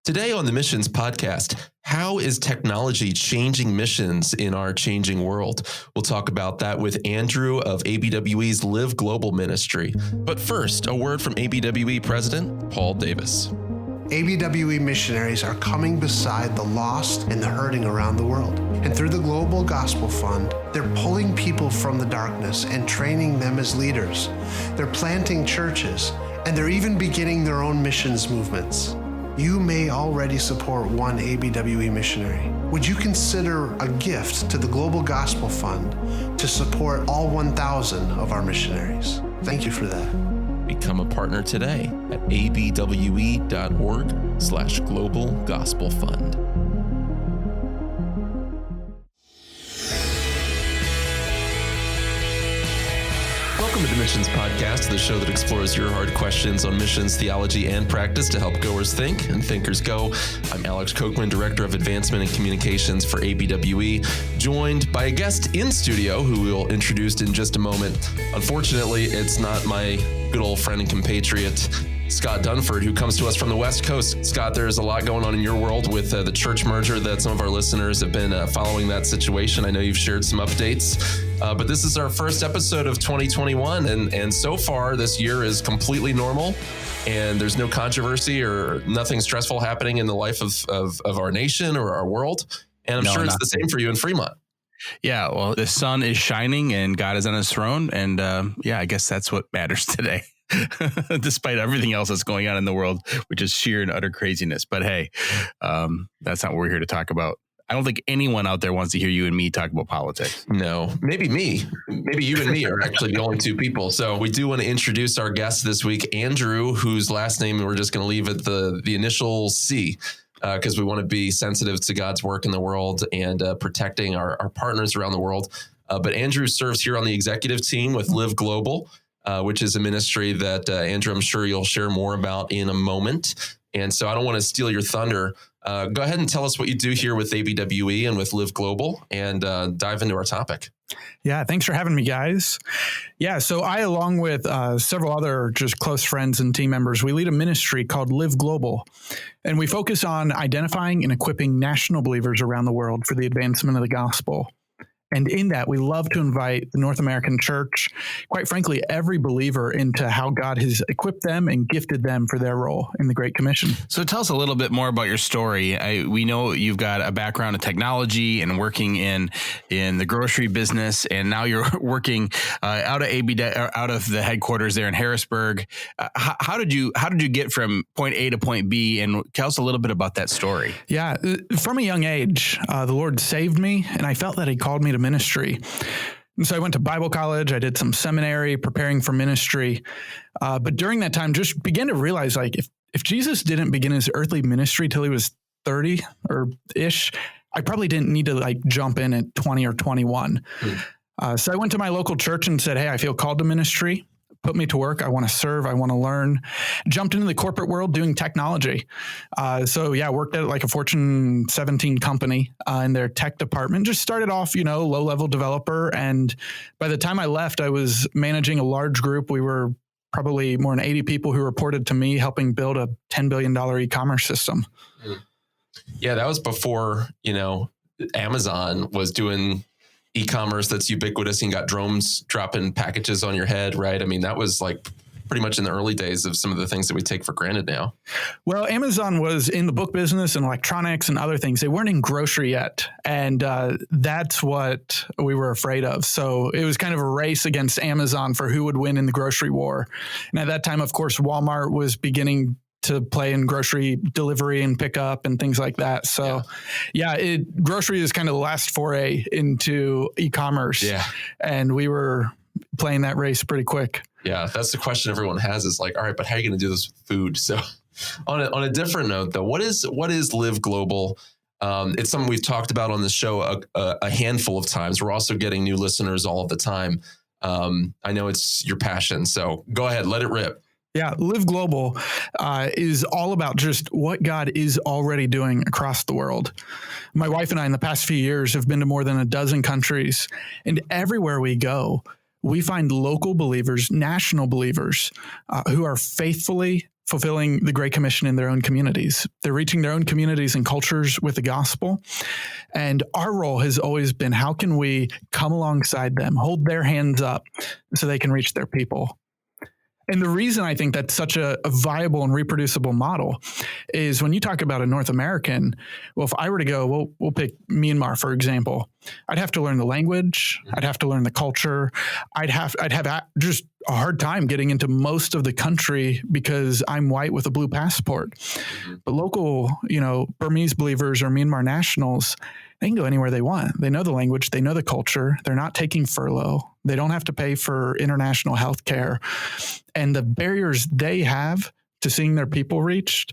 Today on the Missions Podcast, how is technology changing missions in our changing world? We'll talk about that with Andrew of ABWE's Live Global Ministry. But first, a word from ABWE President Paul Davis. ABWE missionaries are coming beside the lost and the hurting around the world. And through the Global Gospel Fund, they're pulling people from the darkness and training them as leaders. They're planting churches, and they're even beginning their own missions movements. You may already support one ABWE missionary. Would you consider a gift to the Global Gospel Fund to support all 1,000 of our missionaries? Thank you for that. Become a partner today at abwe.org/Global Gospel Fund. Welcome to the Missions Podcast, the show that explores your hard questions on missions, theology, and practice to help goers think and thinkers go. I'm Alex Kochman, Director of Advancement and Communications for ABWE, joined by a guest in studio who we'll introduce in just a moment. Unfortunately, it's not my good old friend and compatriot, Scott Dunford, who comes to us from the West Coast. Scott, there's a lot going on in your world with the church merger that some of our listeners have been following that situation. I know you've shared some updates, but this is our first episode of 2021, and so far this year is completely normal, and there's no controversy or nothing stressful happening in the life of our nation or our world, and I'm sure it's the same for you in Fremont. Yeah, well, the sun is shining and God is on his throne, and I guess that's what matters today. Despite everything else that's going on in the world, which is sheer and utter craziness. But hey, that's not what we're here to talk about. I don't think anyone out there wants to hear you and me talk about politics. No, maybe me. Maybe you and me are actually the only two people. So we do want to introduce our guest this week, Andrew, whose last name we're just going to leave at the initial C, because we want to be sensitive to God's work in the world and protecting our partners around the world. But Andrew serves here on the executive team with Live Global, which is a ministry that, Andrew, I'm sure you'll share more about in a moment. And so I don't want to steal your thunder. Go ahead and tell us what you do here with ABWE and with Live Global, and dive into our topic. Yeah, thanks for having me, guys. Yeah, so I, along with several other just close friends and team members, we lead a ministry called Live Global, and we focus on identifying and equipping national believers around the world for the advancement of the gospel. And in that, we love to invite the North American church, quite frankly, every believer, into how God has equipped them and gifted them for their role in the Great Commission. So tell us a little bit more about your story. We know you've got a background in technology and working in the grocery business, and now you're working out of the headquarters there in Harrisburg. How did you get from point A to point B? And tell us a little bit about that story. Yeah, from a young age, the Lord saved me, and I felt that He called me to ministry. And so I went to Bible college. I did some seminary preparing for ministry. But during that time, just began to realize, like, if Jesus didn't begin his earthly ministry till he was 30 or ish, I probably didn't need to jump in at 20 or 21. So I went to my local church and said, hey, I feel called to ministry. Put me to work. I want to serve. I want to learn. Jumped into the corporate world doing technology. Worked at a Fortune 17 company in their tech department. Just started off, low-level developer. And by the time I left, I was managing a large group. We were probably more than 80 people who reported to me, helping build a $10 billion e-commerce system. Yeah, that was before, Amazon was doing e-commerce that's ubiquitous and got drones dropping packages on your head, right? I mean, that was pretty much in the early days of some of the things that we take for granted now. Well, Amazon was in the book business and electronics and other things. They weren't in grocery yet. And that's what we were afraid of. So it was kind of a race against Amazon for who would win in the grocery war. And at that time, of course, Walmart was beginning to play in grocery delivery and pickup and things like that. So grocery is kind of the last foray into e-commerce. Yeah. And we were playing that race pretty quick. Yeah. That's the question everyone has is all right, but how are you going to do this with food? So on a different note though, what is Live Global? It's something we've talked about on the show a handful of times. We're also getting new listeners all of the time. I know it's your passion, so go ahead, let it rip. Yeah, Live Global is all about just what God is already doing across the world. My wife and I in the past few years have been to more than a dozen countries, and everywhere we go, we find local believers, national believers, who are faithfully fulfilling the Great Commission in their own communities. They're reaching their own communities and cultures with the gospel. And our role has always been, how can we come alongside them, hold their hands up so they can reach their people? And the reason I think that's such a viable and reproducible model is when you talk about a North American, well, if I were to go, we'll pick Myanmar, for example, I'd have to learn the language. I'd have to learn the culture. I'd have just a hard time getting into most of the country because I'm white with a blue passport. But local, Burmese believers or Myanmar nationals, they can go anywhere they want. They know the language. They know the culture. They're not taking furlough. They don't have to pay for international health care. And the barriers they have to seeing their people reached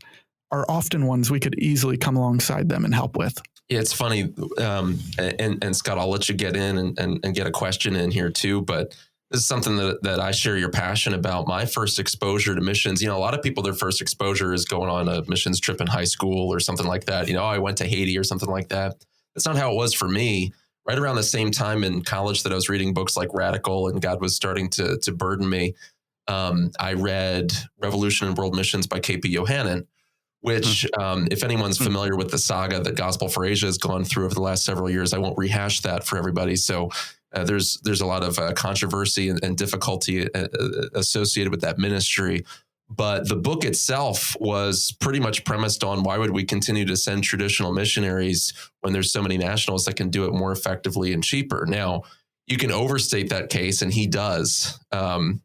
are often ones we could easily come alongside them and help with. Yeah, it's funny. And Scott, I'll let you get in and get a question in here too. But this is something that I share your passion about. My first exposure to missions, a lot of people, their first exposure is going on a missions trip in high school or something like that. I went to Haiti or something like that. That's not how it was for me. Right around the same time in college that I was reading books like Radical and God was starting to burden me, I read Revolution in World Missions by K.P. Yohannan, which if anyone's familiar with the saga that Gospel for Asia has gone through over the last several years, I won't rehash that for everybody. So there's a lot of controversy and difficulty associated with that ministry. But the book itself was pretty much premised on why would we continue to send traditional missionaries when there's so many nationals that can do it more effectively and cheaper? Now, you can overstate that case, and he does. But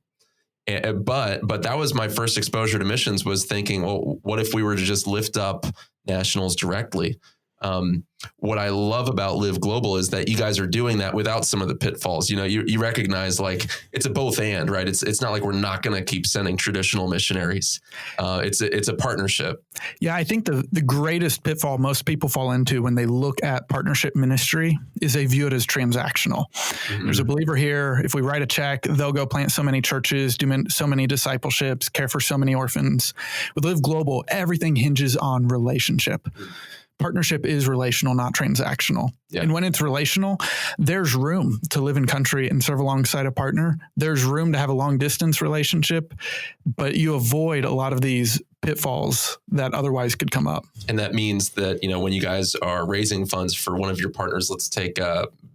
that was my first exposure to missions, was thinking, well, what if we were to just lift up nationals directly? What I love about Live Global is that you guys are doing that without some of the pitfalls. You recognize like it's a both and, right? It's not like we're not going to keep sending traditional missionaries. It's a partnership. Yeah, I think the greatest pitfall most people fall into when they look at partnership ministry is they view it as transactional. There's a believer here. If we write a check, they'll go plant so many churches, do so many discipleships, care for so many orphans. With Live Global, everything hinges on relationship. Partnership is relational, not transactional. Yeah. And when it's relational, there's room to live in country and serve alongside a partner. There's room to have a long distance relationship, but you avoid a lot of these pitfalls that otherwise could come up. And that means that, when you guys are raising funds for one of your partners, let's take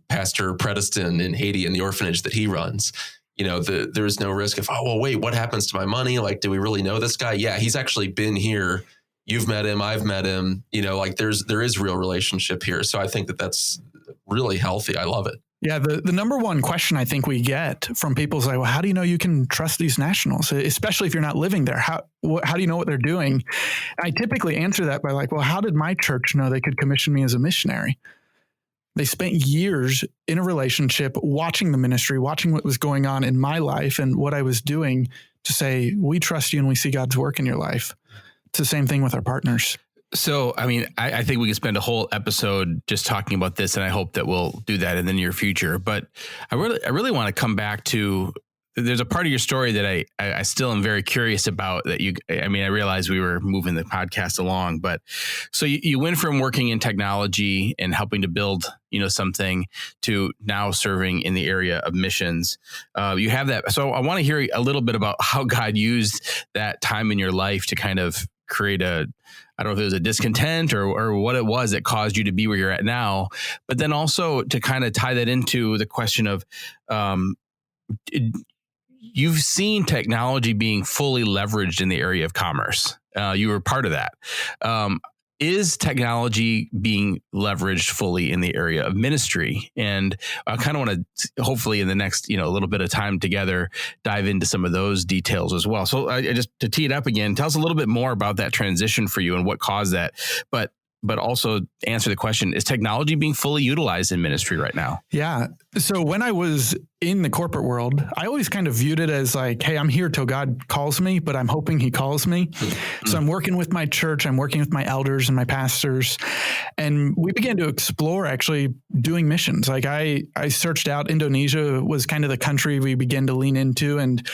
Pastor Predestin in Haiti and the orphanage that he runs. There's no risk of, wait, what happens to my money? Like, do we really know this guy? Yeah, he's actually been here. You've met him. I've met him. There is real relationship here. So I think that that's really healthy. I love it. Yeah. The number one question I think we get from people is like, well, how do you know you can trust these nationals, especially if you're not living there? How do you know what they're doing? And I typically answer that by like, well, how did my church know they could commission me as a missionary? They spent years in a relationship, watching the ministry, watching what was going on in my life and what I was doing to say, we trust you and we see God's work in your life. It's the same thing with our partners. So, I think we could spend a whole episode just talking about this, and I hope that we'll do that in the near future. But I really want to come back to, there's a part of your story that I still am very curious about that I realized we were moving the podcast along, but so you went from working in technology and helping to build, something to now serving in the area of missions. You have that. So I want to hear a little bit about how God used that time in your life to kind of create I don't know if it was a discontent or what it was that caused you to be where you're at now, but then also to kind of tie that into the question of, you've seen technology being fully leveraged in the area of commerce. You were part of that. Is technology being leveraged fully in the area of ministry? And I kind of want to, hopefully in the next, little bit of time together, dive into some of those details as well. So I just to tee it up again, tell us a little bit more about that transition for you and what caused that. But also answer the question, is technology being fully utilized in ministry right now? Yeah. So when I was in the corporate world, I always kind of viewed it as like, hey, I'm here till God calls me, but I'm hoping he calls me. So I'm working with my church, I'm working with my elders and my pastors. And we began to explore actually doing missions. Like I searched out Indonesia was kind of the country we began to lean into, and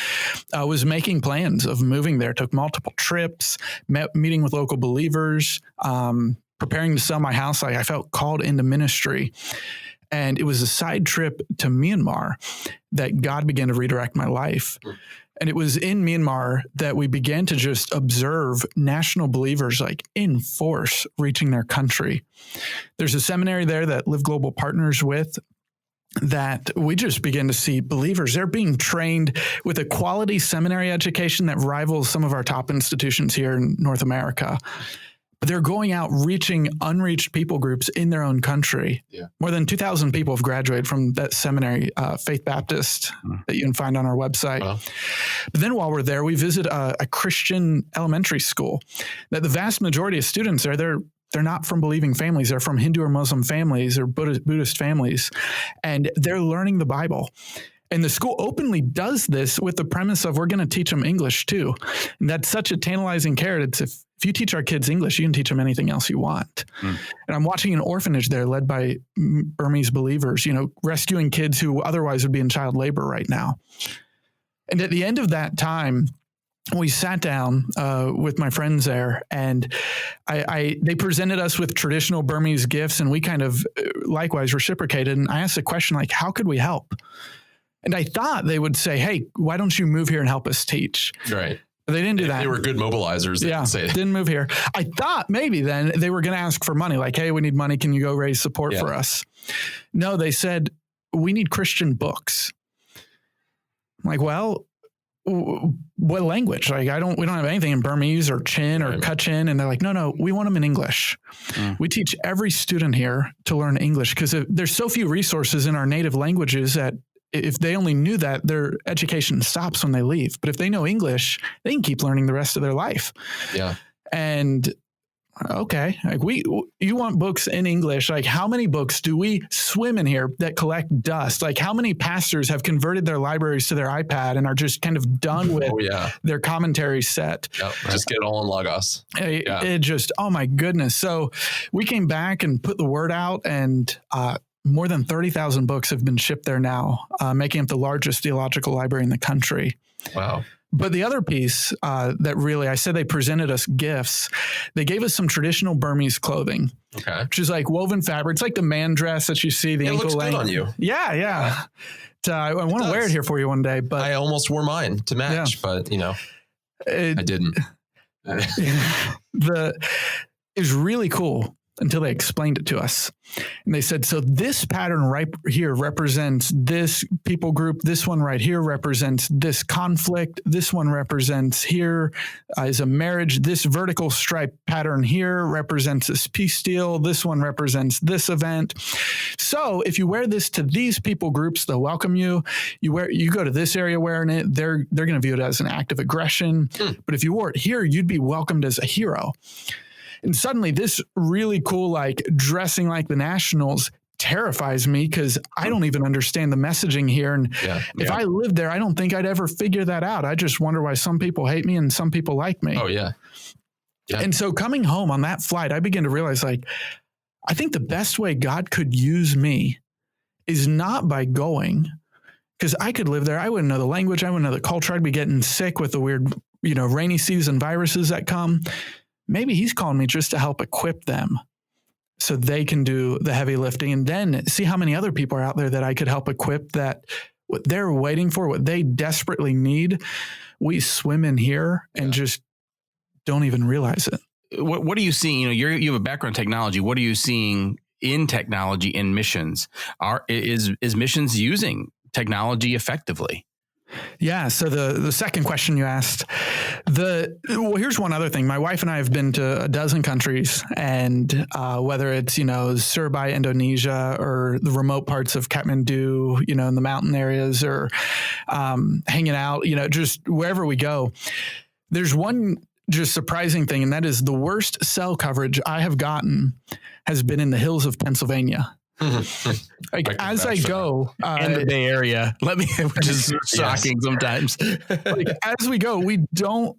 was making plans of moving there, took multiple trips, meeting with local believers, preparing to sell my house. Like I felt called into ministry. And it was a side trip to Myanmar that God began to redirect my life. And it was in Myanmar that we began to just observe national believers like in force reaching their country. There's a seminary there that Live Global partners with that we just begin to see believers. They're being trained with a quality seminary education that rivals some of our top institutions here in North America. But they're going out reaching unreached people groups in their own country. Yeah. More than 2,000 people have graduated from that seminary, Faith Baptist, that you can find on our website. Wow. But then while we're there, we visit a Christian elementary school that the vast majority of students there, they're not from believing families. They're from Hindu or Muslim families or Buddhist families, and they're learning the Bible. And the school openly does this with the premise of we're going to teach them English too. And that's such a tantalizing carrot. It's if you teach our kids English, you can teach them anything else you want. And I'm watching an orphanage there led by Burmese believers, rescuing kids who otherwise would be in child labor right now. And at the end of that time, we sat down with my friends there, and they presented us with traditional Burmese gifts, and we kind of likewise reciprocated. And I asked a question like, how could we help? And I thought they would say, hey, why don't you move here and help us teach? Right. But they didn't do that. They were good mobilizers. They didn't move here. I thought maybe then they were going to ask for money. Like, hey, we need money. Can you go raise support for us? No, they said, we need Christian books. I'm like, well, what language? Like, we don't have anything in Burmese or Chin or Kachin. And they're like, no, we want them in English. We teach every student here to learn English because there's so few resources in our native languages that if they only knew that, their education stops when they leave. But if they know English, they can keep learning the rest of their life. Yeah. And okay, like you want books in English. Like, how many books do we swim in here that collect dust? Like, how many pastors have converted their libraries to their iPad and are just kind of done with their commentary set? Yep. Just get it all in Logos. It just, oh my goodness. So we came back and put the word out, and more than 30,000 books have been shipped there now, making it the largest theological library in the country. Wow. But the other piece that really, I said they presented us gifts. They gave us some traditional Burmese clothing, which is like woven fabric. It's like the man dress that you see, the ankle length. It looks good on you. Yeah. I want to wear it here for you one day. But I almost wore mine to match, but I didn't. It was really cool until they explained it to us. And they said, so this pattern right here represents this people group. This one right here represents this conflict. This one represents here is a marriage. This vertical stripe pattern here represents this peace deal. This one represents this event. So if you wear this to these people groups, they'll welcome you. You go to this area wearing it, they're going to view it as an act of aggression. But if you wore it here, you'd be welcomed as a hero. And suddenly this really cool, like dressing like the Nationals terrifies me because I don't even understand the messaging here. And if I lived there, I don't think I'd ever figure that out. I just wonder why some people hate me and some people like me. Oh, yeah. And so coming home on that flight, I began to realize, like, I think the best way God could use me is not by going, because I could live there. I wouldn't know the language. I wouldn't know the culture. I'd be getting sick with the weird, rainy season viruses that come. Maybe he's calling me just to help equip them so they can do the heavy lifting, and then see how many other people are out there that I could help equip, that what they're waiting for, what they desperately need, we swim in here and just don't even realize it. What are you seeing? You have a background in technology. What are you seeing in technology in missions? Is missions using technology effectively? Yeah. So the second question you asked, here's one other thing. My wife and I have been to a dozen countries, and whether it's, Surabaya, Indonesia, or the remote parts of Kathmandu, in the mountain areas, or hanging out, just wherever we go, there's one just surprising thing. And that is the worst cell coverage I have gotten has been in the hills of Pennsylvania. Like, as I go in the Bay Area, which is shocking sometimes. Like, as we go, we don't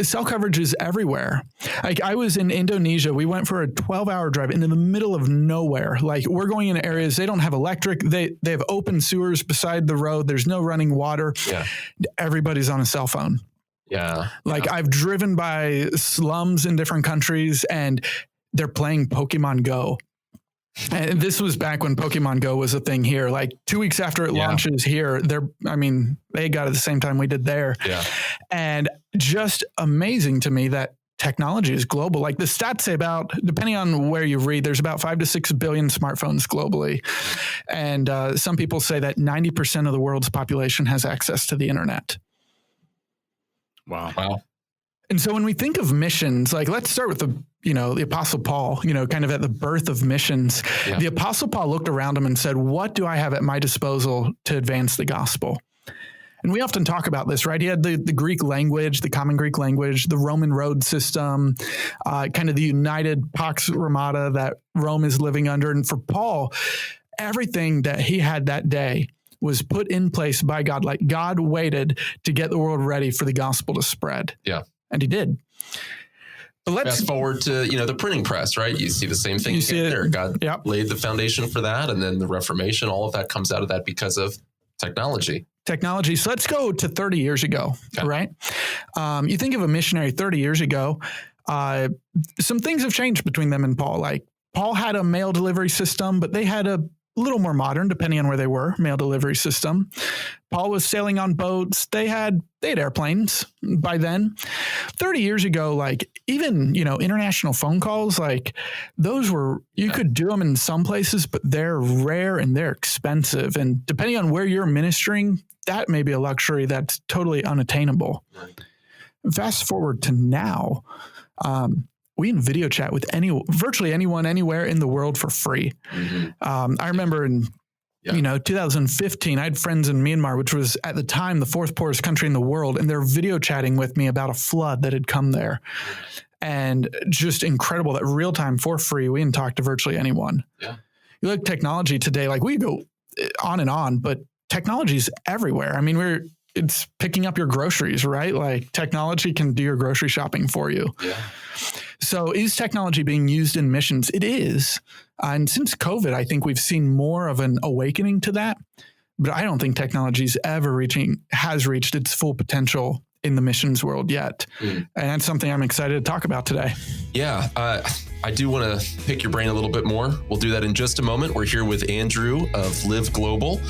cell coverage is everywhere. Like, I was in Indonesia. We went for a 12-hour drive into the middle of nowhere. Like, we're going in areas they don't have electric. They have open sewers beside the road. There's no running water. Yeah. Everybody's on a cell phone. Yeah. Like, I've driven by slums in different countries, and they're playing Pokemon Go. And this was back when Pokemon Go was a thing here. Like 2 weeks after it launches here, they got it at the same time we did there. Yeah. And just amazing to me that technology is global. Like the stats say about, depending on where you read, there's about 5 to 6 billion smartphones globally. And some people say that 90% of the world's population has access to the internet. Wow. And so when we think of missions, like let's start with the Apostle Paul, kind of at the birth of missions. Yeah. The Apostle Paul looked around him and said, what do I have at my disposal to advance the gospel? And we often talk about this, right? He had the Greek language, the common Greek language, the Roman road system, kind of the united Pax Romana that Rome is living under. And for Paul, everything that he had that day was put in place by God. Like God waited to get the world ready for the gospel to spread. Yeah. And he did. But let's fast forward to, the printing press, right? You see the same thing there. God laid the foundation for that. And then the Reformation, all of that comes out of that because of technology. So let's go to 30 years ago, right? You think of a missionary 30 years ago, some things have changed between them and Paul. Like Paul had a mail delivery system, but they had a little more modern, depending on where they were, mail delivery system. Paul was sailing on boats. They had airplanes by then. 30 years ago, like even, international phone calls, like those were, you could do them in some places, but they're rare and they're expensive. And depending on where you're ministering, that may be a luxury that's totally unattainable. Right. Fast forward to now, we can video chat with virtually anyone, anywhere in the world for free. Mm-hmm. I remember in 2015, I had friends in Myanmar, which was at the time the fourth poorest country in the world, and they're video chatting with me about a flood that had come there. And just incredible that real time for free, we can talk to virtually anyone. Yeah. You look at technology today, like we go on and on, but technology's everywhere. I mean, it's picking up your groceries, right? Like technology can do your grocery shopping for you. Yeah. So is technology being used in missions? It is. And since COVID, I think we've seen more of an awakening to that. But I don't think technology's has reached its full potential in the missions world yet. And that's something I'm excited to talk about today. Yeah. I do want to pick your brain a little bit more. We'll do that in just a moment. We're here with Andrew of Live Global,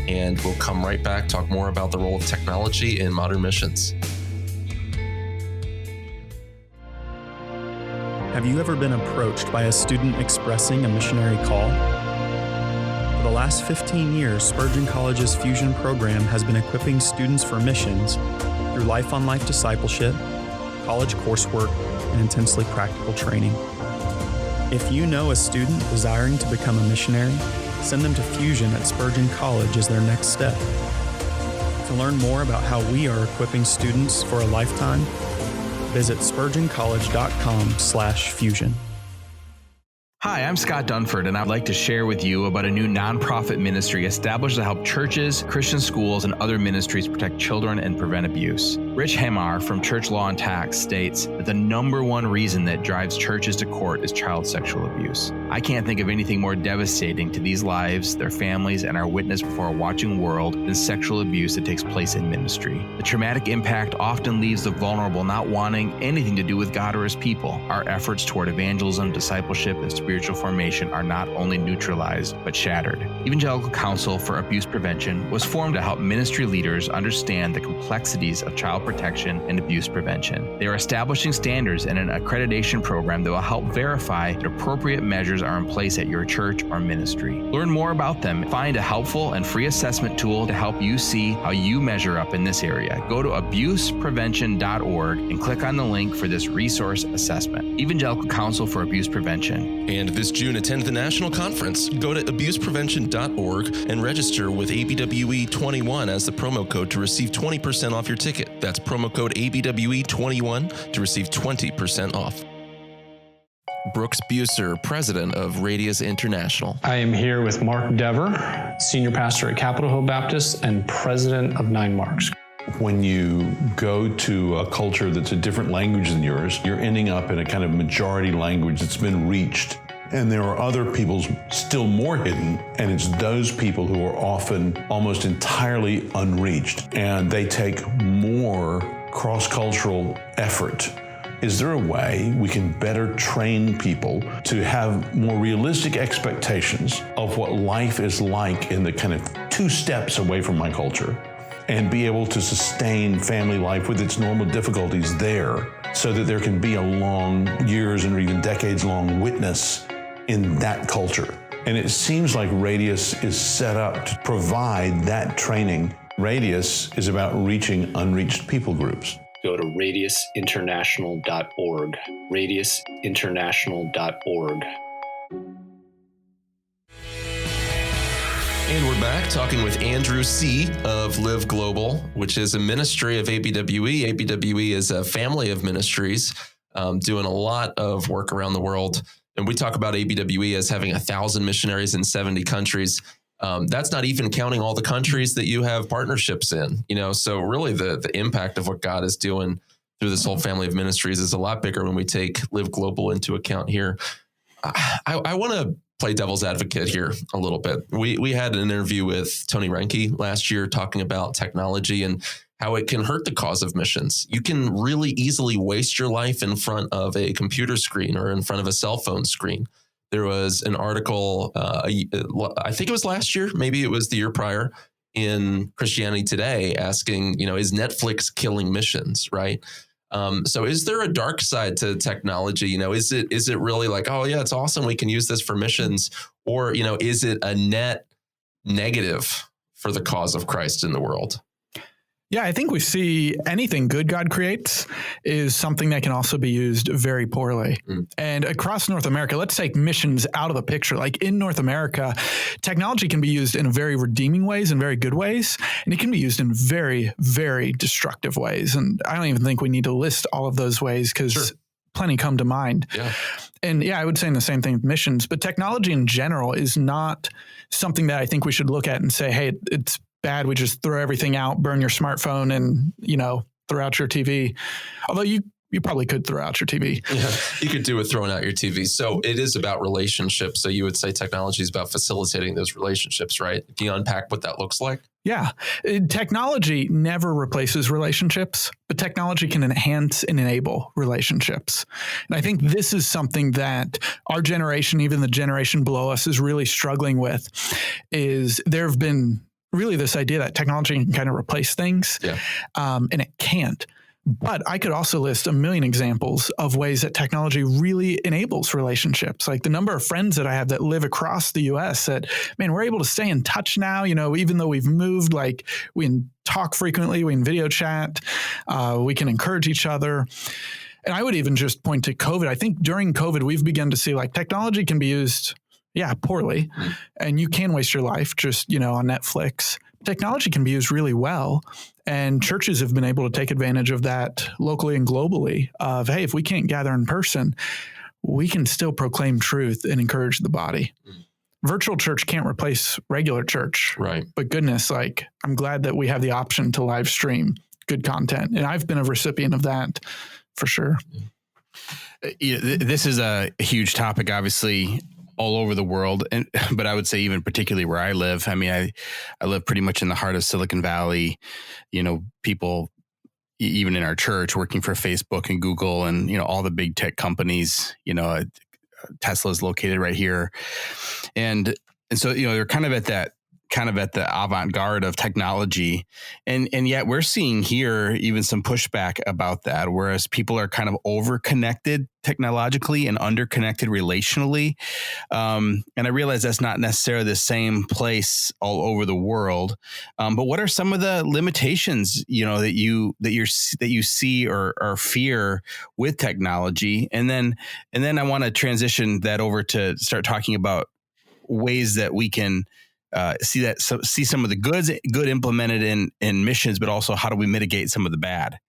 and we'll come right back, talk more about the role of technology in modern missions. Have you ever been approached by a student expressing a missionary call? For the last 15 years, Spurgeon College's Fusion program has been equipping students for missions through life-on-life discipleship, college coursework, and intensely practical training. If you know a student desiring to become a missionary, send them to Fusion at Spurgeon College as their next step. To learn more about how we are equipping students for a lifetime, visit spurgeoncollege.com/fusion. Hi, I'm Scott Dunford, and I'd like to share with you about a new nonprofit ministry established to help churches, Christian schools, and other ministries protect children and prevent abuse. Rich Hamar from Church Law and Tax states that the number one reason that drives churches to court is child sexual abuse. I can't think of anything more devastating to these lives, their families, and our witness before a watching world than sexual abuse that takes place in ministry. The traumatic impact often leaves the vulnerable not wanting anything to do with God or His people. Our efforts toward evangelism, discipleship, and spiritual formation are not only neutralized, but shattered. Evangelical Counsel for Abuse Prevention was formed to help ministry leaders understand the complexities of child protection and abuse prevention. They are establishing standards and an accreditation program that will help verify that appropriate measures are in place at your church or ministry. Learn more about them. Find a helpful and free assessment tool to help you see how you measure up in this area. Go to abuseprevention.org and click on the link for this resource assessment. Evangelical Counsel for Abuse Prevention. And this June, attend the national conference. Go to abuseprevention.org and register with ABWE21 as the promo code to receive 20% off your ticket. That's promo code ABWE21 to receive 20% off. Brooks Buser, president of Radius International. I am here with Mark Dever, senior pastor at Capitol Hill Baptist and president of 9 Marks. When you go to a culture that's a different language than yours, you're ending up in a kind of majority language that's been reached. And there are other peoples still more hidden, and it's those people who are often almost entirely unreached. And they take more cross-cultural effort is there a way we can better train people to have more realistic expectations of what life is like in the kind of 2 steps away from my culture, and be able to sustain family life with its normal difficulties there, so that there can be a long years and even decades long witness in that culture? And it seems like Radius is set up to provide that training. Radius is about reaching unreached people groups. Go to radiusinternational.org, radiusinternational.org. And we're back talking with Andrew C. of Live Global, which is a ministry of ABWE. ABWE is a family of ministries doing a lot of work around the world. And we talk about ABWE as having 1,000 missionaries in 70 countries. That's not even counting all the countries that you have partnerships in, so really the impact of what God is doing through this whole family of ministries is a lot bigger when we take Live Global into account here. I want to play devil's advocate here a little bit. We had an interview with Tony Reinke last year talking about technology and how it can hurt the cause of missions. You can really easily waste your life in front of a computer screen or in front of a cell phone screen. There was an article, I think it was last year, maybe it was the year prior, in Christianity Today asking, is Netflix killing missions, right? So is there a dark side to technology? Is it really like, oh yeah, it's awesome, we can use this for missions? Or, is it a net negative for the cause of Christ in the world? Yeah, I think we see anything good God creates is something that can also be used very poorly. And across North America, let's take missions out of the picture. Like in North America, technology can be used in very redeeming ways and very good ways, and it can be used in very, very destructive ways. And I don't even think we need to list all of those ways because plenty come to mind. Yeah. And yeah, I would say the same thing with missions, but technology in general is not something that I think we should look at and say, hey, it's bad, we just throw everything out, burn your smartphone, and throw out your TV. Although you probably could throw out your TV. Yeah, you could do with throwing out your TV. So it is about relationships. So you would say technology is about facilitating those relationships, right? Can you unpack what that looks like? Yeah. Technology never replaces relationships, but technology can enhance and enable relationships. And I think this is something that our generation, even the generation below us, is really struggling with, is there have been really this idea that technology can kind of replace things, and it can't. But I could also list a million examples of ways that technology really enables relationships. Like the number of friends that I have that live across the U.S. that, man, we're able to stay in touch now, even though we've moved, like we can talk frequently, we can video chat, we can encourage each other. And I would even just point to COVID. I think during COVID, we've begun to see like technology can be used poorly, and you can waste your life just, on Netflix. Technology can be used really well, and churches have been able to take advantage of that locally and globally of, hey, if we can't gather in person, we can still proclaim truth and encourage the body. Virtual church can't replace regular church. Right. But goodness, like, I'm glad that we have the option to live stream good content. And I've been a recipient of that for sure. This is a huge topic, obviously, all over the world. But I would say even particularly where I live. I mean, I live pretty much in the heart of Silicon Valley, people, even in our church, working for Facebook and Google and, all the big tech companies, Tesla is located right here. And so, they're kind of at the avant-garde of technology. And yet we're seeing here even some pushback about that, whereas people are kind of over-connected technologically and under-connected relationally. And I realize that's not necessarily the same place all over the world. But what are some of the limitations, that you see or fear with technology? And then I want to transition that over to start talking about ways that we can see some of the good implemented in missions, but also how do we mitigate some of the bad?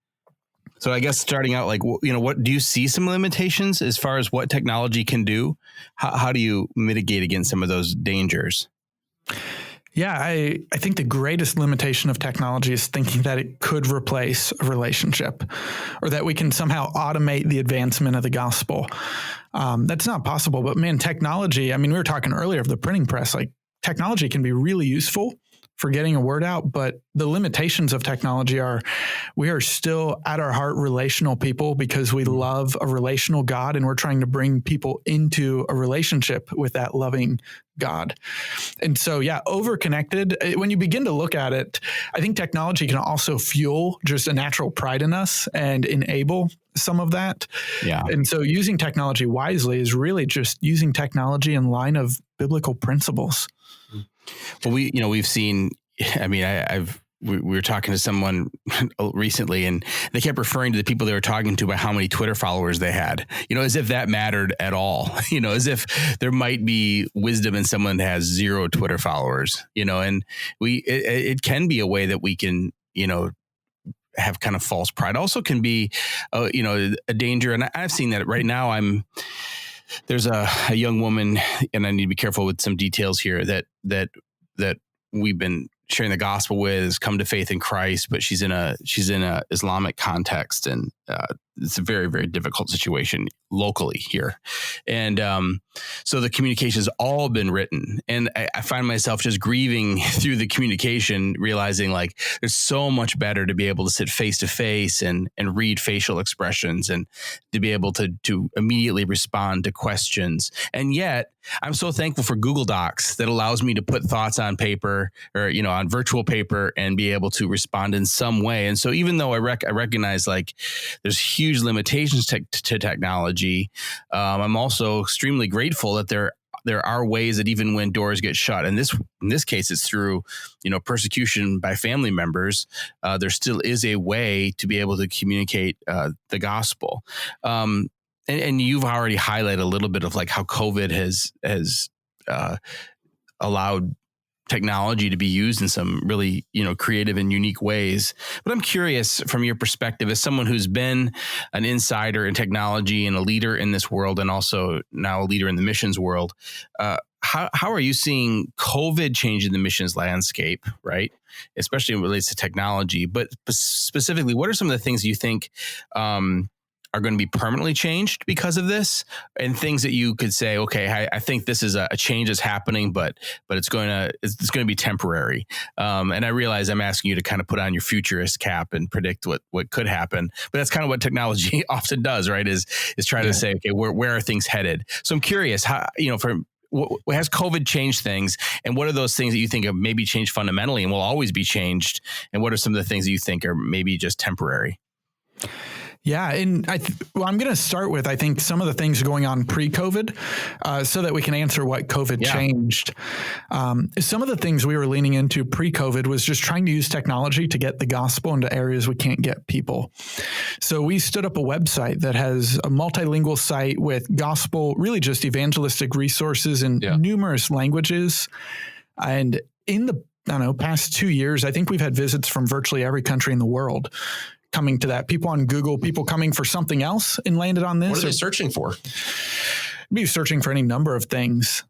So I guess starting out, like, what do you see some limitations as far as what technology can do? How do you mitigate against some of those dangers? Yeah, I think the greatest limitation of technology is thinking that it could replace a relationship or that we can somehow automate the advancement of the gospel. That's not possible. But man, technology, I mean, we were talking earlier of the printing press, like technology can be really useful for getting a word out, but the limitations of technology are we are still at our heart relational people because we love a relational God, and we're trying to bring people into a relationship with that loving God. And so, yeah, over-connected, when you begin to look at it, I think technology can also fuel just a natural pride in us and enable some of that. Yeah. And so using technology wisely is really just using technology in line of biblical principles. Well, we've seen, I mean, we were talking to someone recently, and they kept referring to the people they were talking to by how many Twitter followers they had, as if that mattered at all, as if there might be wisdom in someone that has 0 Twitter followers, and it can be a way that we can, have kind of false pride. Also can be, a danger. And I've seen that right now. There's a young woman, and I need to be careful with some details here that we've been sharing the gospel with, has come to faith in Christ, but she's in a Islamic context, and it's a very, very difficult situation locally here. And so the communication has all been written, and I find myself just grieving through the communication, realizing like there's so much better to be able to sit face to face and read facial expressions and to be able to immediately respond to questions. And yet I'm so thankful for Google Docs that allows me to put thoughts on paper or, on virtual paper and be able to respond in some way. And so even though I recognize like there's huge limitations to technology, I'm also extremely grateful that there are ways that even when doors get shut, and in this case, it's through, persecution by family members, there still is a way to be able to communicate the gospel. And you've already highlighted a little bit of like how COVID has allowed technology to be used in some really, creative and unique ways. But I'm curious from your perspective as someone who's been an insider in technology and a leader in this world, and also now a leader in the missions world, how are you seeing COVID changing the missions landscape, right? Especially when it relates to technology, but specifically, what are some of the things you think are going to be permanently changed because of this, and things that you could say, okay, I think this is a change that's happening, but it's going to be temporary. And I realize I'm asking you to kind of put on your futurist cap and predict what could happen, but that's kind of what technology often does, right? Is try to say, okay, where are things headed? So I'm curious how, has COVID changed things, and what are those things that you think have maybe changed fundamentally and will always be changed? And what are some of the things that you think are maybe just temporary? Yeah. And I'm going to start with, I think, some of the things going on pre-COVID so that we can answer what COVID changed. Some of the things we were leaning into pre-COVID was just trying to use technology to get the gospel into areas we can't get people. So we stood up a website that has a multilingual site with gospel, really just evangelistic resources in numerous languages. And in the, past 2 years, I think we've had visits from virtually every country in the world coming to that. People on Google, people coming for something else and landed on this. What are they searching for? Be searching for any number of things.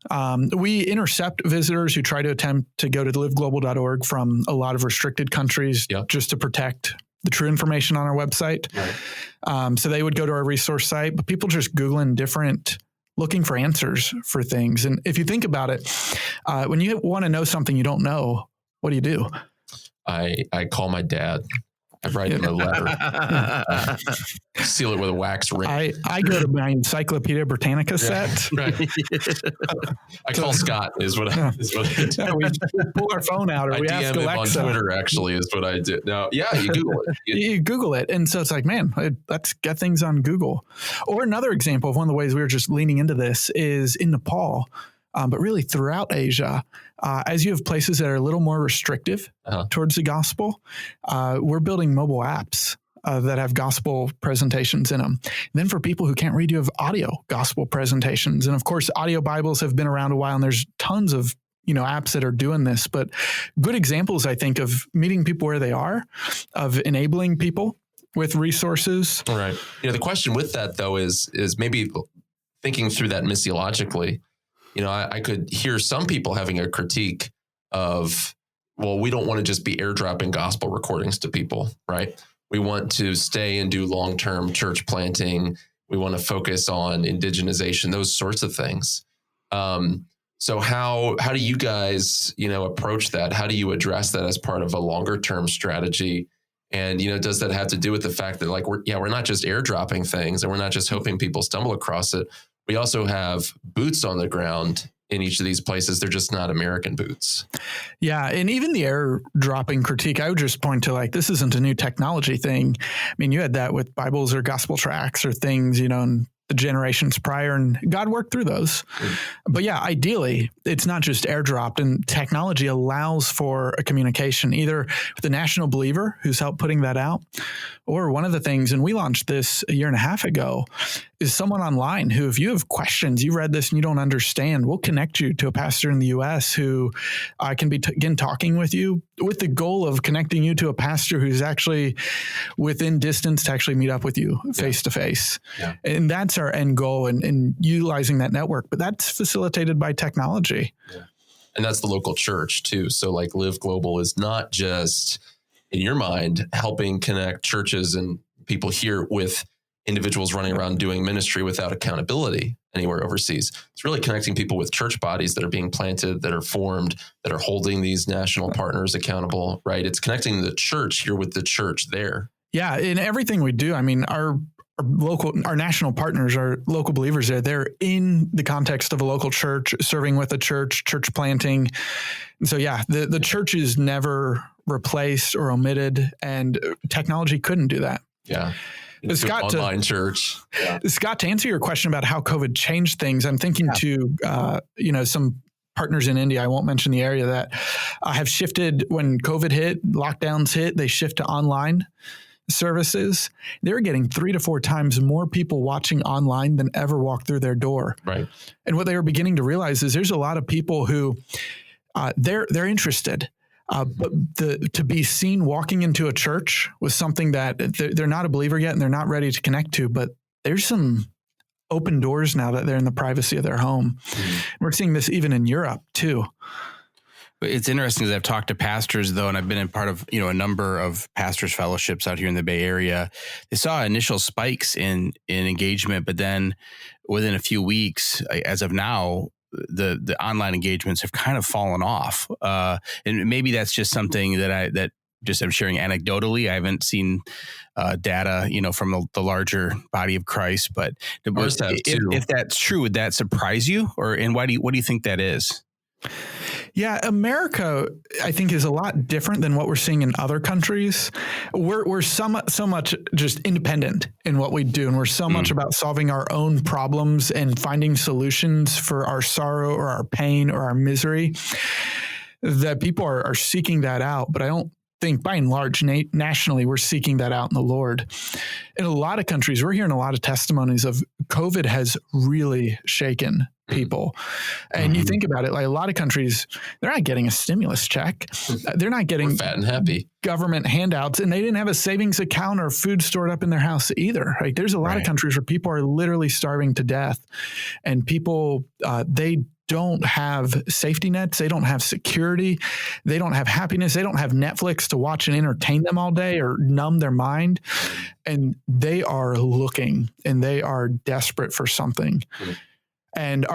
We intercept visitors who try to attempt to go to liveglobal.org from a lot of restricted countries just to protect the true information on our website. Right. So they would go to our resource site, but people just Googling looking for answers for things. And if you think about it, when you want to know something you don't know, what do? I call my dad. I write him a letter, seal it with a wax ring. I go to my Encyclopedia Britannica set. Right. I call Scott is what I do. We pull our phone out, or we ask Alexa. On Twitter, actually, is what I do. Now, you Google it. You Google it. And so it's like, man, let's get things on Google. Or another example of one of the ways we were just leaning into this is in Nepal, but really throughout Asia. As you have places that are a little more restrictive towards the gospel, we're building mobile apps that have gospel presentations in them. And then for people who can't read, you have audio gospel presentations. And of course, audio Bibles have been around a while, and there's tons of apps that are doing this. But good examples, I think, of meeting people where they are, of enabling people with resources. All right. The question with that, though, is maybe thinking through that missiologically. I could hear some people having a critique of, well, we don't want to just be airdropping gospel recordings to people, right? We want to stay and do long-term church planting. We want to focus on indigenization, those sorts of things. So how do you guys, approach that? How do you address that as part of a longer term strategy? And, does that have to do with the fact that we're not just airdropping things and we're not just hoping people stumble across it. We also have boots on the ground in each of these places. They're just not American boots. Yeah. And even the airdropping critique, I would just point to this isn't a new technology thing. I mean, you had that with Bibles or gospel tracts or things, in the generations prior, and God worked through those. But yeah, ideally, it's not just airdropped, and technology allows for a communication either with the national believer who's helped putting that out, or one of the things, and we launched this a year and a half ago, is someone online who, if you have questions, you read this and you don't understand, we'll connect you to a pastor in the U.S. who can begin talking with you with the goal of connecting you to a pastor who's actually within distance to actually meet up with you face to face. And that's our end goal in utilizing that network. But that's facilitated by technology. Yeah. And that's the local church too. So Live Global is not just, in your mind, helping connect churches and people here with individuals running around doing ministry without accountability anywhere overseas. It's really connecting people with church bodies that are being planted, that are formed, that are holding these national partners accountable, right? It's connecting the church here with the church there. Yeah. In everything we do, I mean, our national partners, our local believers they're in the context of a local church, serving with a church planting. And so, yeah, the church is never replaced or omitted, and technology couldn't do that. Yeah. Scott, online church. Yeah. Scott, to answer your question about how COVID changed things, I'm thinking to, some partners in India, I won't mention the area, that have shifted when COVID hit, lockdowns hit, they shift to online services. They're getting 3 to 4 times more people watching online than ever walked through their door. Right. And what they were beginning to realize is there's a lot of people who they're interested. But to be seen walking into a church with something that they're not a believer yet and they're not ready to connect to, but there's some open doors now that they're in the privacy of their home. We're seeing this even in Europe too. It's interesting as I've talked to pastors, though, and I've been in part of a number of pastors' fellowships out here in the Bay Area. They saw initial spikes in engagement, but then within a few weeks, as of now, the online engagements have kind of fallen off, and maybe that's just something that I'm sharing anecdotally. I haven't seen data, from the larger body of Christ, but if that's true, would that surprise you, and what do you think that is? Yeah, America, I think, is a lot different than what we're seeing in other countries. We're so much just independent in what we do, and we're so much about solving our own problems and finding solutions for our sorrow or our pain or our misery, that people are seeking that out. But I don't think, by and large, nationally, we're seeking that out in the Lord. In a lot of countries, we're hearing a lot of testimonies of COVID has really shaken people. And you think about it, a lot of countries, they're not getting a stimulus check. They're not getting We're fat and happy government handouts, and they didn't have a savings account or food stored up in their house either. There's a lot of countries where people are literally starving to death, and people, they don't have safety nets. They don't have security. They don't have happiness. They don't have Netflix to watch and entertain them all day or numb their mind. And they are looking, and they are desperate for something. And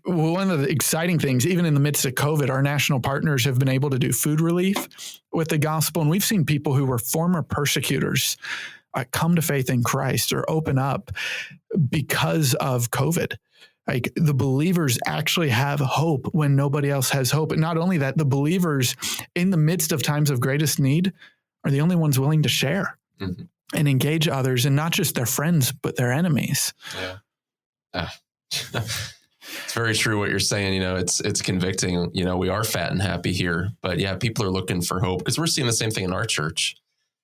one of the exciting things, even in the midst of COVID, our national partners have been able to do food relief with the gospel. And we've seen people who were former persecutors come to faith in Christ or open up because of COVID. The believers actually have hope when nobody else has hope. And not only that, the believers in the midst of times of greatest need are the only ones willing to share and engage others, and not just their friends, but their enemies. Yeah. It's very true what you're saying. It's convicting. We are fat and happy here, but yeah, people are looking for hope, because we're seeing the same thing in our church.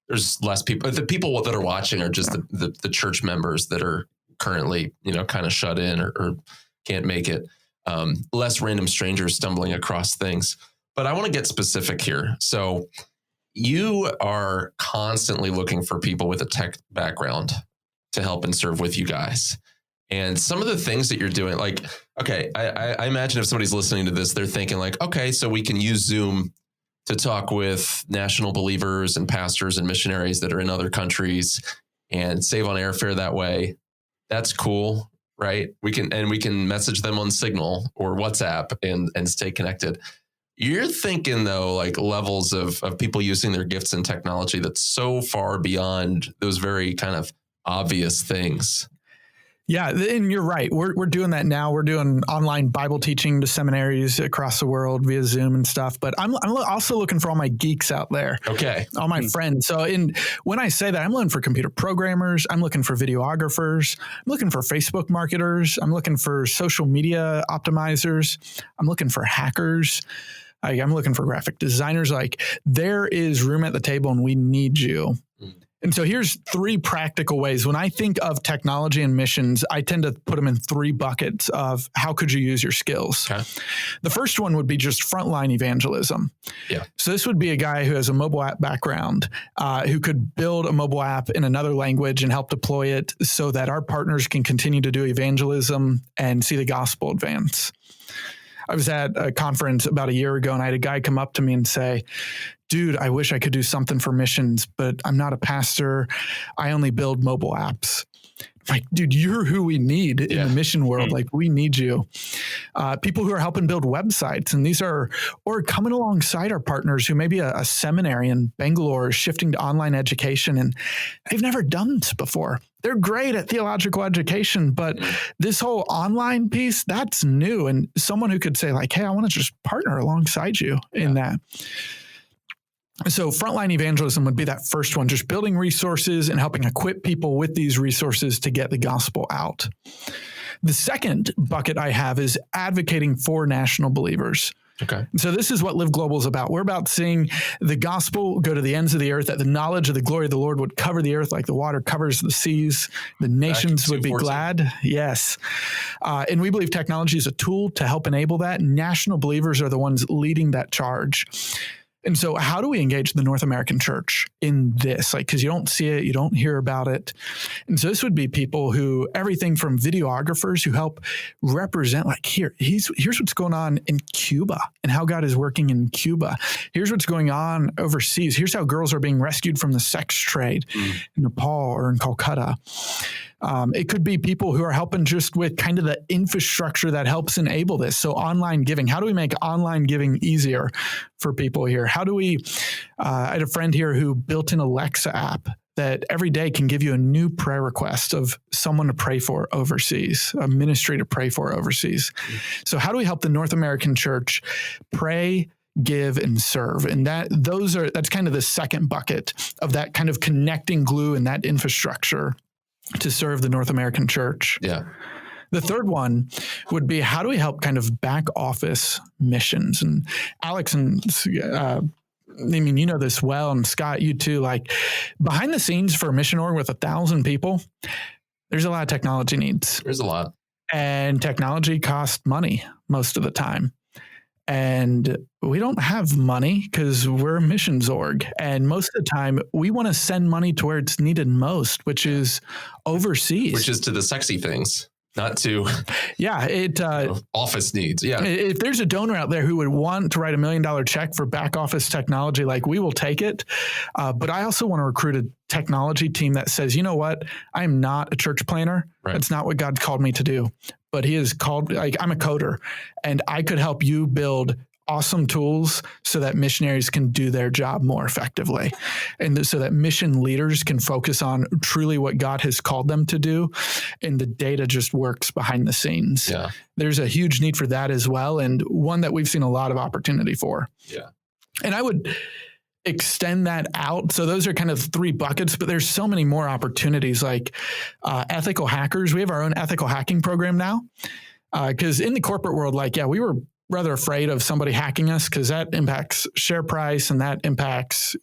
There's less people. The people that are watching are just the church members that are currently, kind of shut in or can't make it. Less random strangers stumbling across things. But I want to get specific here. So you are constantly looking for people with a tech background to help and serve with you guys. And some of the things that you're doing, I imagine if somebody's listening to this, they're thinking okay, so we can use Zoom to talk with national believers and pastors and missionaries that are in other countries and save on airfare that way. That's cool. right? We can message them on Signal or WhatsApp and stay connected. You're thinking though, like levels of people using their gifts and technology that's so far beyond those very kind of obvious things. Yeah, and you're right. We're doing that now. We're doing online Bible teaching to seminaries across the world via Zoom and stuff. But I'm also looking for all my geeks out there. Okay. All my friends. So when I say that, I'm looking for computer programmers. I'm looking for videographers. I'm looking for Facebook marketers. I'm looking for social media optimizers. I'm looking for hackers. I'm looking for graphic designers. Like, there is room at the table and we need you. And so here's 3 practical ways. When I think of technology and missions, I tend to put them in 3 buckets of how could you use your skills. Okay. The first one would be just frontline evangelism. Yeah. So this would be a guy who has a mobile app background, who could build a mobile app in another language and help deploy it so that our partners can continue to do evangelism and see the gospel advance. I was at a conference about a year ago and I had a guy come up to me and say, dude, I wish I could do something for missions, but I'm not a pastor. I only build mobile apps. I'm like, dude, you're who we need in the mission world. Like, we need you. People who are helping build websites, and these are, or coming alongside our partners who maybe a seminary in Bangalore is shifting to online education and they've never done this before. They're great at theological education, but this whole online piece, that's new. And someone who could say like, hey, I want to just partner alongside you in that. So frontline evangelism would be that first one, just building resources and helping equip people with these resources to get the gospel out. The second bucket I have is advocating for national believers. Okay. So this is what Live Global is about. We're about seeing the gospel go to the ends of the earth, that the knowledge of the glory of the Lord would cover the earth like the water covers the seas. The nations would be glad. Yes. And we believe technology is a tool to help enable that. National believers are the ones leading that charge. And so how do we engage the North American church in this? Like, because you don't see it, you don't hear about it. And so this would be people who, everything from videographers who help represent, like, here's what's going on in Cuba and how God is working in Cuba. Here's what's going on overseas. Here's how girls are being rescued from the sex trade in Nepal or in Calcutta. It could be people who are helping just with kind of the infrastructure that helps enable this. So online giving, how do we make online giving easier for people here? How do we, I had a friend here who built an Alexa app that every day can give you a new prayer request of someone to pray for overseas, a ministry to pray for overseas. So how do we help the North American church pray, give, and serve? And that's kind of the second bucket of that kind of connecting glue and that infrastructure to serve the North American church. Yeah. The third one would be, how do we help kind of back office missions? And Alex and I mean, you know this well, and Scott, you too, like behind the scenes for a mission org with 1,000 people, there's a lot of technology needs. There's a lot. And technology costs money most of the time. And we don't have money because we're a missions org. And most of the time, we want to send money to where it's needed most, which is overseas. Which is to the sexy things, not to office needs. Yeah. If there's a donor out there who would want to write $1 million check for back office technology, like, we will take it. But I also want to recruit a technology team that says, you know what, I'm not a church planner. Right. That's not what God called me to do. But he is called, like, I'm a coder, and I could help you build awesome tools so that missionaries can do their job more effectively. And so that mission leaders can focus on truly what God has called them to do. And the data just works behind the scenes. Yeah. There's a huge need for that as well. And one that we've seen a lot of opportunity for. Yeah. And I would extend that out. So those are kind of 3 buckets, but there's so many more opportunities, like ethical hackers. We have our own ethical hacking program now. Because in the corporate world, we were rather afraid of somebody hacking us because that impacts share price and that impacts,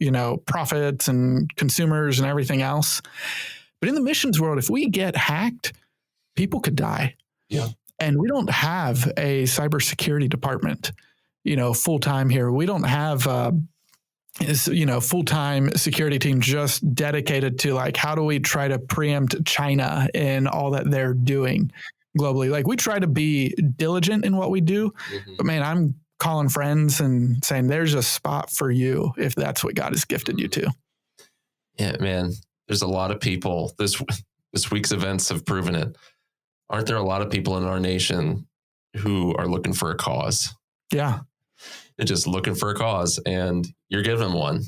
profits and consumers and everything else. But in the missions world, if we get hacked, people could die. Yeah. And we don't have a cybersecurity department, full-time here. We don't have full-time security team just dedicated to, like, how do we try to preempt China and all that they're doing globally. Like, we try to be diligent in what we do, but man, I'm calling friends and saying, there's a spot for you if that's what God has gifted you to. Yeah, man, there's a lot of people. This week's events have proven it. aren't there a lot of people in our nation who are looking for a cause? Yeah. They're just looking for a cause, and you're giving them one.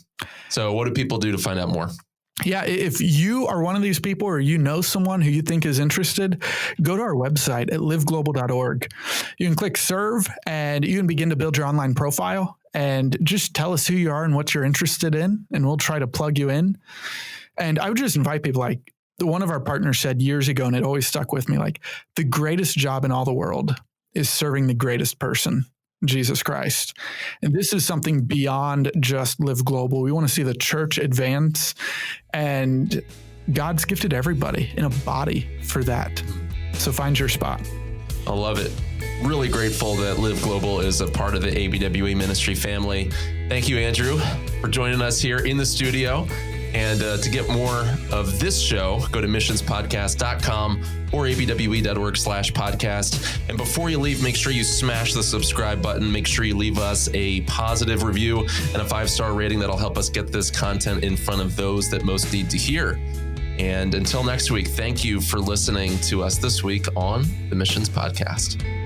So what do people do to find out more? Yeah, if you are one of these people or you know someone who you think is interested, go to our website at liveglobal.org. You can click serve and you can begin to build your online profile and just tell us who you are and what you're interested in, and we'll try to plug you in. And I would just invite people, like one of our partners said years ago, and it always stuck with me, like the greatest job in all the world is serving the greatest person, Jesus Christ. And this is something beyond just Live Global. We want to see the church advance, and God's gifted everybody in a body for that. So find your spot. I love it. Really grateful that Live Global is a part of the ABWE ministry family. Thank you, Andrew, for joining us here in the studio. And to get more of this show, go to missionspodcast.com or abwe.org/podcast. And before you leave, make sure you smash the subscribe button. Make sure you leave us a positive review and a 5-star rating. That'll help us get this content in front of those that most need to hear. And until next week, thank you for listening to us this week on the Missions Podcast.